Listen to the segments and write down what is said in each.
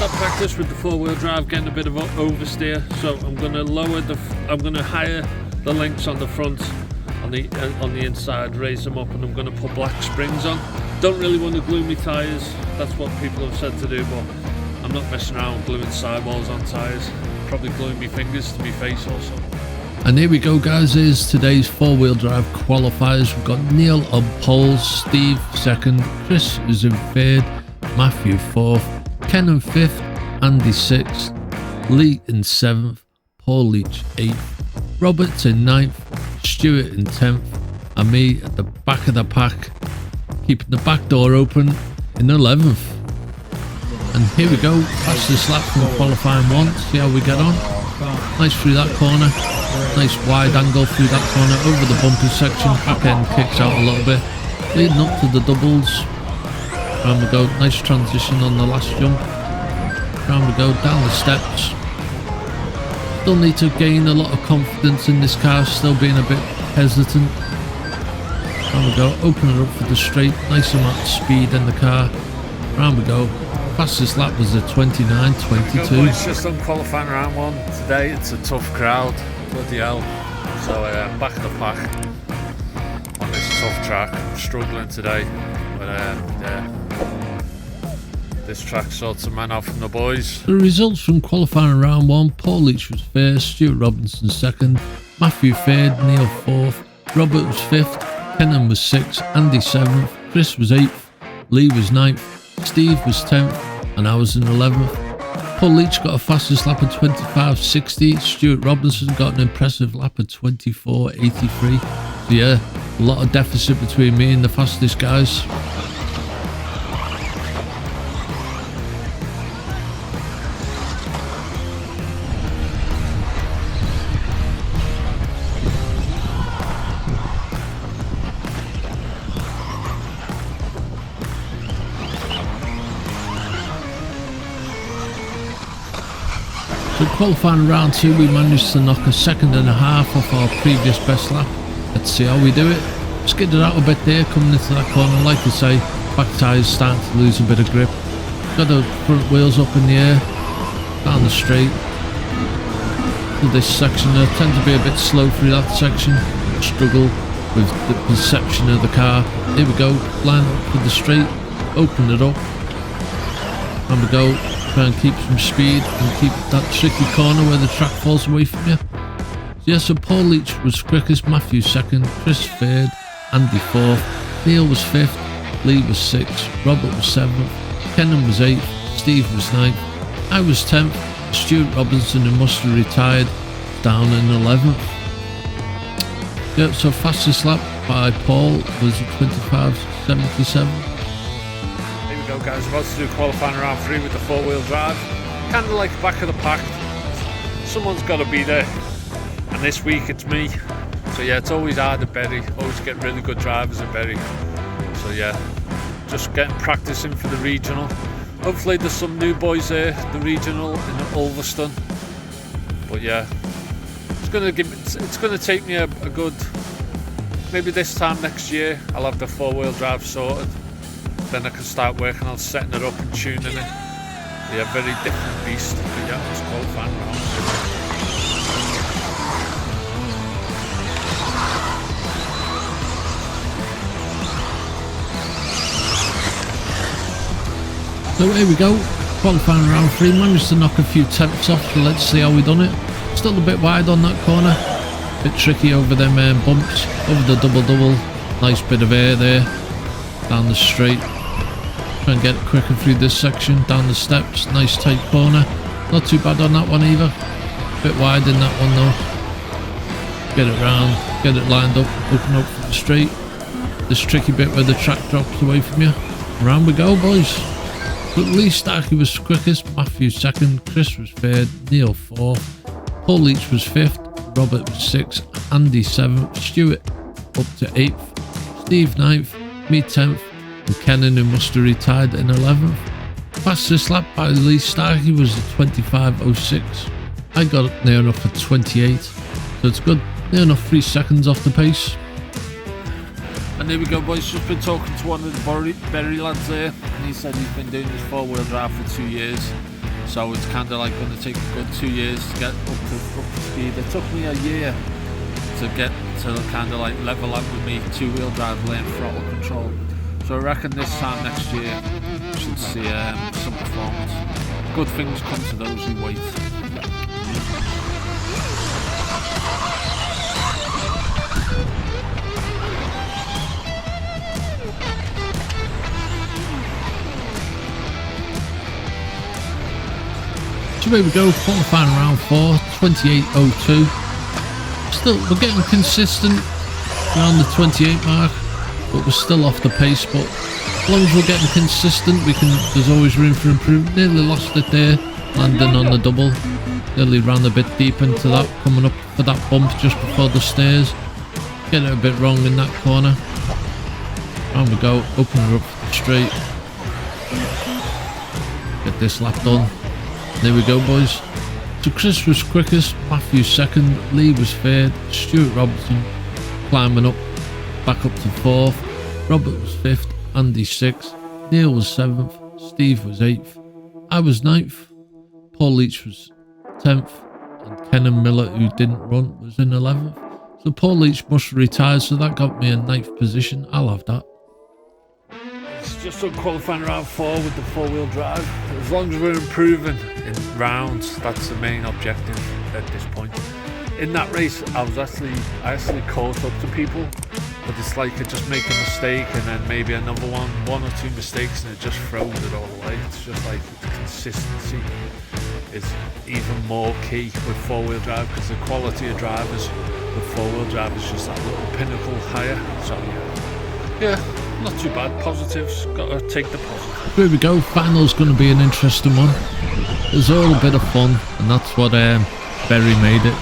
stop practice with the four-wheel drive, getting a bit of oversteer, so I'm going to higher the links on the front, on the inside, raise them up, and I'm going to put black springs on. Don't really want to glue my tyres, that's what people have said to do, but I'm not messing around with gluing sidewalls on tyres. Probably gluing my fingers to my face or something. And here we go, guys, here's today's four-wheel drive qualifiers. We've got Neil on pole, Steve second, Chris is in third, Matthew fourth, Ken in fifth, Andy sixth, Lee in seventh, Paul Leach eighth, Robert in ninth, Stuart in 10th, and me at the back of the pack, keeping the back door open in 11th. And here we go, fastest lap from qualifying one, see how we get on. Nice through that corner, nice wide angle through that corner, over the bumpy section, back end kicks out a little bit, leading up to the doubles. Round we go, nice transition on the last jump. Round we go, down the steps. Still need to gain a lot of confidence in this car, still being a bit hesitant. Round we go, open it up for the straight, nice amount of speed in the car. Round we go. Fastest lap was a 29.22. It's just on qualifying round one today. It's a tough crowd, bloody hell. So back of the pack on this tough track. I'm struggling today, but yeah, this track sorts a man out from the boys. The results from qualifying round one: Paul Leach was first, Stuart Robinson second, Matthew third, Neil fourth, Robert was fifth, Kenan was sixth, Andy seventh, Chris was eighth, Lee was ninth, Steve was 10th, and I was in 11th. Paul Leach got a fastest lap of 25.60. Stuart Robinson got an impressive lap of 24.83. So yeah, a lot of deficit between me and the fastest guys. So qualifying round two, we managed to knock a second and a half off our previous best lap. Let's see how we do it. Skidded out a bit there coming into that corner. Like I say, back tyres starting to lose a bit of grip. Got the front wheels up in the air, down the straight. For this section, I tend to be a bit slow through that section. Struggle with the perception of the car. Here we go, line up for the straight, open it up. And we go. Try and keep some speed and keep that tricky corner where the track falls away from you. So yeah, so Paul Leach was quickest, Matthew second, Chris third, Andy fourth, Neil was fifth, Lee was sixth, Robert was seventh, Kenan was eighth, Steve was ninth, I was 10th, Stuart Robinson, who must have retired, down in 11th. Yeah, so fastest lap by Paul was 25.77. Go guys, about to do qualifying round three with the four-wheel drive. Kind of like back of the pack. Someone's got to be there, and this week it's me. So yeah, it's always hard at Bury. Always get really good drivers at Bury. So yeah, just getting practicing for the regional. Hopefully there's some new boys there, the regional in Ulverston. But yeah, it's gonna take me a good, maybe this time next year I'll have the four-wheel drive sorted. Then I can start working on setting it up and tuning it. Yeah, very different beast. But yeah, it's qualifying round. So here we go, qualifying round three. Managed to knock a few tenths off, so let's see how we done it. Still a bit wide on that corner. Bit tricky over them bumps, over the double-double. Nice bit of air there, down the straight. Try and get quicker through this section, down the steps, nice tight corner. Not too bad on that one either. Bit wide in that one though. Get it round, get it lined up, open up for the straight. This tricky bit where the track drops away from you. Round we go, boys. But Lee Starkey was quickest, Matthew second, Chris was third, Neil fourth, Paul Leach was fifth, Robert was sixth, Andy seventh, Stuart up to eighth, Steve ninth, me 10th, and Kenan, who must have retired, in 11th. Fastest lap by Lee Starkey was a 25.06. I got it near enough at 28, so it's good, near enough 3 seconds off the pace. And there we go, boys. Just been talking to one of the Bury lads there, and he said he's been doing this four-wheel drive for 2 years. So it's kind of like going to take a good 2 years to get up to speed. It took me a year to get to kind of like level up with me two-wheel drive lane throttle control. So I reckon this time next year we should see some performance. Good things come to those who wait. So here we go, qualifying round 4, 28.02. Still, we're getting consistent around the 28 mark, but we're still off the pace. But as long as we're getting consistent, there's always room for improvement. Nearly lost it there, landing on the double. Nearly ran a bit deep into that, coming up for that bump just before the stairs. Getting it a bit wrong in that corner. And we go, open her up the straight. Get this lap done. There we go, boys. So Chris was quickest, Matthew second, Lee was third, Stuart Robertson climbing up, back up to fourth, Robert was fifth, Andy sixth, Neil was seventh, Steve was eighth, I was ninth, Paul Leach was 10th, and Kenan Miller, who didn't run, was in 11th. So Paul Leach must retire, so that got me a 9th position. I'll have that. It's just on qualifying round 4 with the four-wheel drive. As long as we're improving in rounds, that's the main objective at this point. In that race, I actually caught up to people, but it's like I just make a mistake and then maybe another one or two mistakes, and it just throws it all away. It's just like the consistency is even more key with four-wheel drive, because the quality of drivers with four-wheel drive is just that little pinnacle higher. So yeah. Not too bad. Positives. Got to take the positives. Here we go. Final's going to be an interesting one. It's all a bit of fun, and that's what Berry made it.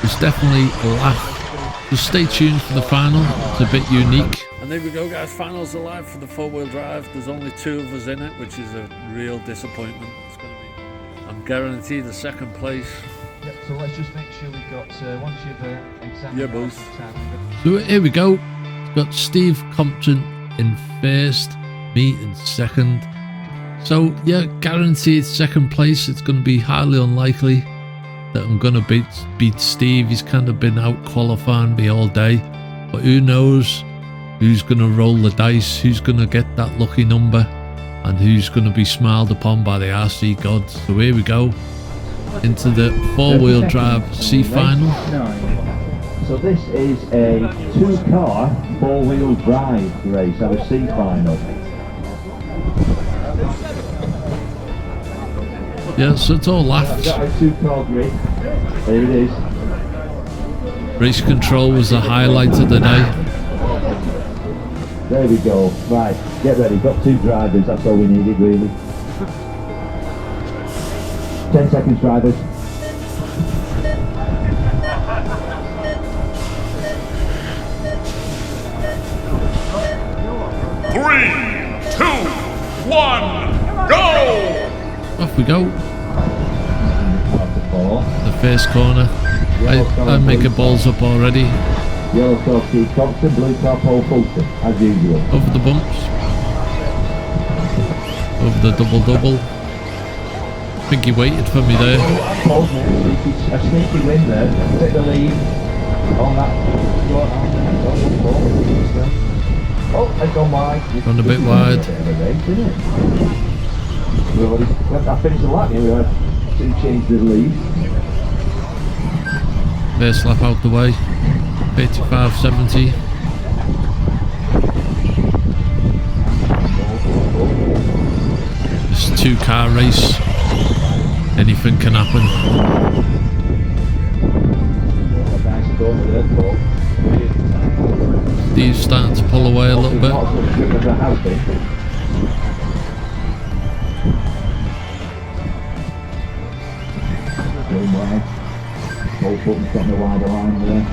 It's definitely a laugh. So stay tuned for the final. It's a bit unique. And there we go, guys. Finals alive for the four-wheel drive. There's only 2 of us in it, which is a real disappointment. It's going to be. I'm guaranteed the second place. Yep, so let's just make sure we've got once you've examined. Yeah, boys. So here we go. We've got Steve Compton in first, me in second. So yeah, guaranteed second place. It's going to be highly unlikely that I'm going to beat Steve. He's kind of been out qualifying me all day, but who knows who's going to roll the dice, who's going to get that lucky number, and who's going to be smiled upon by the RC gods. So here we go into the four-wheel drive C final. So this is a 2-car four-wheel drive race, our C final. Yeah, so it's all laughs. We've got our 2-car grid. There it is. Race control was the highlight of the day. There we go. Right, get ready. Got 2 drivers. That's all we needed, really. 10 seconds, drivers. Three, 2, 1, go! Off we go. The first corner. I'm making balls up already. Yellow car Steve Compton, blue car Paul Fulton, as usual. Over the bumps. Over the double-double. I think he waited for me there. Paul's a sneaky win there. Take the lead on that. Oh, I've gone wide. Gone a bit wide. I finished the lap here, we had to change the lead. First lap out the way. 35.70. It's a 2-car race. Anything can happen. Steve's starting to pull away a little bit. Going wide. Paul Fulton's getting a wider line there.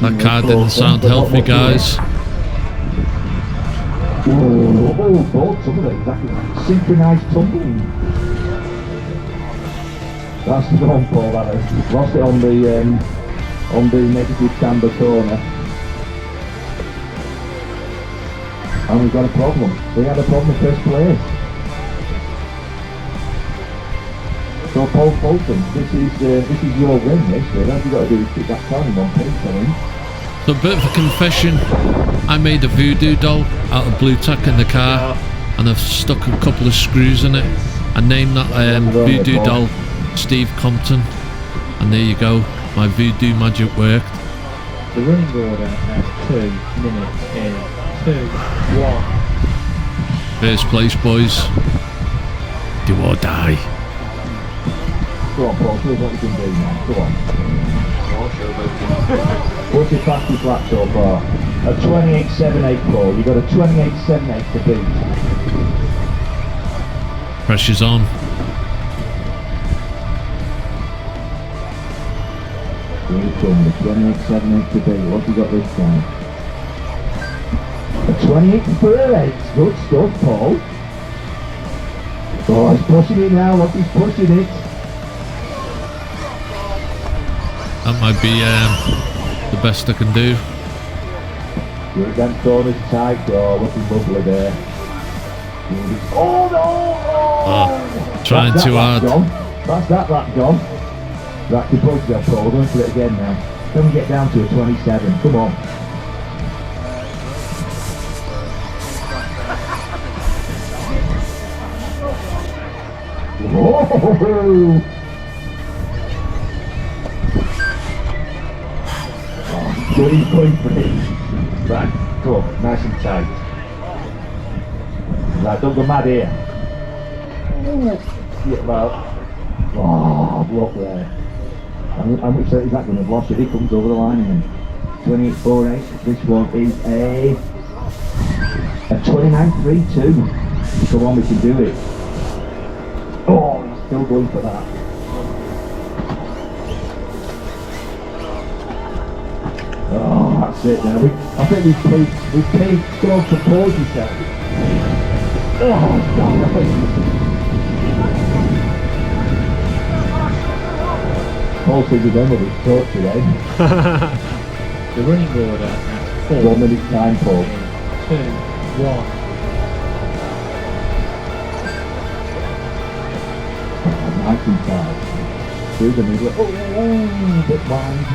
That car didn't sound healthy, guys. Synchronised tumbling. That's the wrong Paul, that is. Lost it on the negative camber corner. And we've got a problem. We had a problem in first place. So Paul Fulton, this is your win, this. All you've got to do is keep that time on pace, I think. So a bit of a confession, I made a voodoo doll out of blue tack in the car, and I've stuck a couple of screws in it. I named that voodoo doll Steve Compton, and there you go, my voodoo magic worked. The running order at 2 minutes is 2, 1. First place, boys. Do or die. Go on, Paul, show us what you can do now. Go on. What's your fastest lap so far? A 28.78, Paul. You've got a 28.78 to beat. Pressure's on. Here we come, the 28.78 to beat. What have you got this time? A 28.48. Good stuff, Paul. Oh, he's pushing it now. Look, he's pushing it. That might be the best I can do. Good, them corners tight. Oh, looking lovely there. Oh no! Oh, trying too hard. That's that lap gone. Right, keep pushing that, Paul. We're going for it again now. Can we get down to a 27? Come on. Whoa! Oh, good, he's going for it. Right, go on, nice and tight. Right, don't go mad here. Yeah, well. Oh, look there. How much is that going to have lost if he comes over the line again? 28.48. This one is a 29.32. Come on, we can do it. Oh, he's still going for that. Oh, that's it now. I think we've paid God to pause yourself. Oh, God. Paul says he's done with his talk today. The running order at 4 1 minute time, Paul. 2, 1. Nice and tight. Through the middle. Oh, bit wide.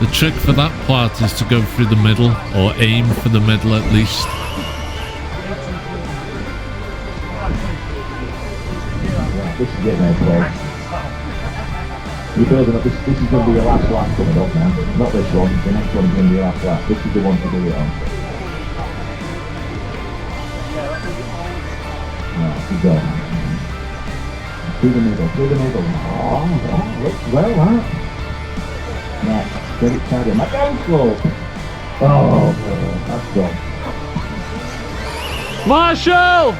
The trick for that part is to go through the middle, or aim for the middle at least. Yeah, this is it now, Paul. You're building up. This is going to be your last lap coming up now. Not this one. The next one is going to be your last lap. This is the one to do it on. Right, keep going. Through the middle. Through the middle. Oh, looks well, that. Right, get it tight. My down slope. Oh, that's gone. Marshall!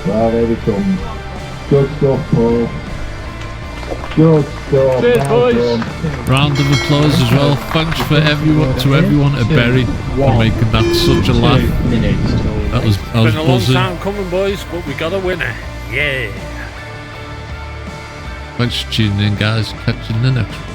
Well, there we come. Good stuff, Paul. Good stuff. Cheers, well boys. done. Round of applause as well. Thanks for everyone at Berry for making that such a laugh. 2 minutes. I was Been a long buzzing. time coming, boys, but we got a winner. Yeah. Thanks for tuning in, guys. Catch you in the next one.